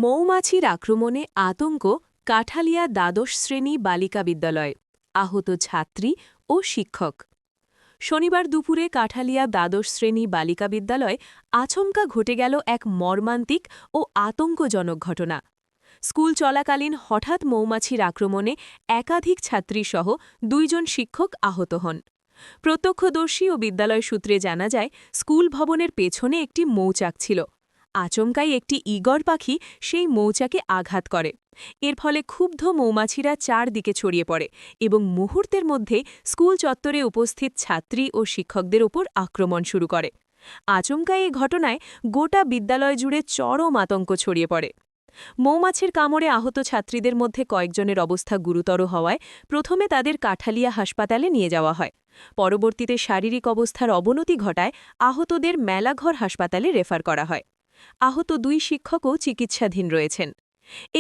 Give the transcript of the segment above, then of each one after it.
মৌমাছির আক্রমণে আতঙ্ক কাঠালিয়া দ্বাদশ শ্রেণী বালিকা বিদ্যালয়, আহত ছাত্রী ও শিক্ষক। শনিবার দুপুরে কাঠালিয়া দ্বাদশ শ্রেণী বালিকা বিদ্যালয় আচমকা ঘটে গেল এক মর্মান্তিক ও আতঙ্কজনক ঘটনা। স্কুল চলাকালীন হঠাৎ মৌমাছির আক্রমণে একাধিক ছাত্রীসহ ২ জন শিক্ষক আহত হন। প্রত্যক্ষদর্শী ও বিদ্যালয় সূত্রে জানা যায়, স্কুল ভবনের পেছনে একটি মৌচাক ছিল। আচমকাই একটি ঈগর পাখি সেই মৌচাকে আঘাত করে। এর ফলে ক্ষুব্ধ মৌমাছিরা চারদিকে ছড়িয়ে পড়ে এবং মুহূর্তের মধ্যে স্কুল চত্বরে উপস্থিত ছাত্রী ও শিক্ষকদের ওপর আক্রমণ শুরু করে। আচমকাই এই ঘটনায় গোটা বিদ্যালয় জুড়ে চরম আতঙ্ক ছড়িয়ে পড়ে। মৌমাছির কামড়ে আহত ছাত্রীদের মধ্যে কয়েকজনের অবস্থা গুরুতর হওয়ায় প্রথমে তাদের কাঠালিয়া হাসপাতালে নিয়ে যাওয়া হয়। পরবর্তীতে শারীরিক অবস্থার অবনতি ঘটায় আহতদের মেলাঘর হাসপাতালে রেফার করা হয়। আহত ২ শিক্ষকও চিকিৎসাধীন রয়েছেন।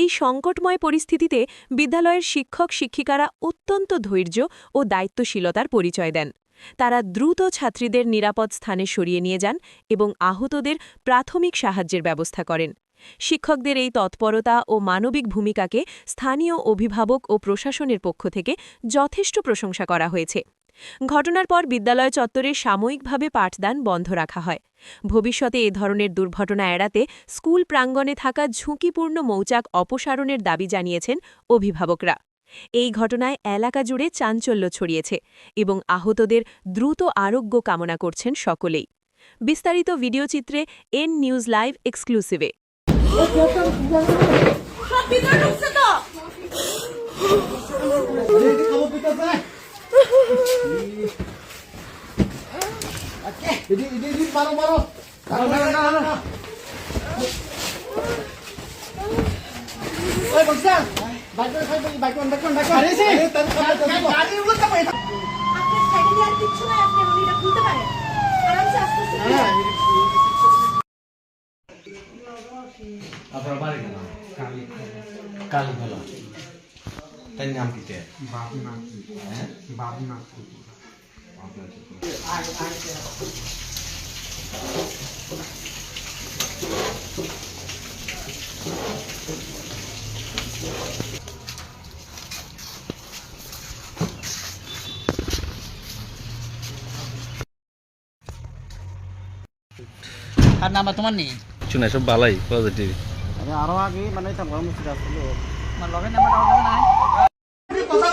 এই সংকটময় পরিস্থিতিতে বিদ্যালয়ের শিক্ষক শিক্ষিকারা অত্যন্ত ধৈর্য ও দায়িত্বশীলতার পরিচয় দেন। তারা দ্রুত ছাত্রীদের নিরাপদ স্থানে সরিয়ে নিয়ে যান এবং আহতদের প্রাথমিক সাহায্যের ব্যবস্থা করেন। শিক্ষকদের এই তৎপরতা ও মানবিক ভূমিকাকে স্থানীয় অভিভাবক ও প্রশাসনের পক্ষ থেকে যথেষ্ট প্রশংসা করা হয়েছে। ঘটনার পর বিদ্যালয় চত্বরে সাময়িকভাবে পাঠদান বন্ধ রাখা হয়। ভবিষ্যতে এ ধরনের দুর্ঘটনা এড়াতে স্কুল প্রাঙ্গণে থাকা ঝুঁকিপূর্ণ মৌচাক অপসারণের দাবি জানিয়েছেন অভিভাবকরা। এই ঘটনায় এলাকা জুড়ে চাঞ্চল্য ছড়িয়েছে এবং আহতদের দ্রুত আরোগ্য কামনা করছেন সকলেই। বিস্তারিত ভিডিওচিত্রে এন নিউজ লাইভ এক্সক্লুসিভে। আপনার বাড়ি কেন? কালীতলা। তাই নাম কি? ভাবনা। হ্যাঁ, ভাবনা। আর নাম্বার তোমার নেই? কিছু না, সব ভালাই পজিটিভ। আরো আগে মানে তারপর মুছে আসছিল আমার লগের নাম্বারটা আমার নাই। কথা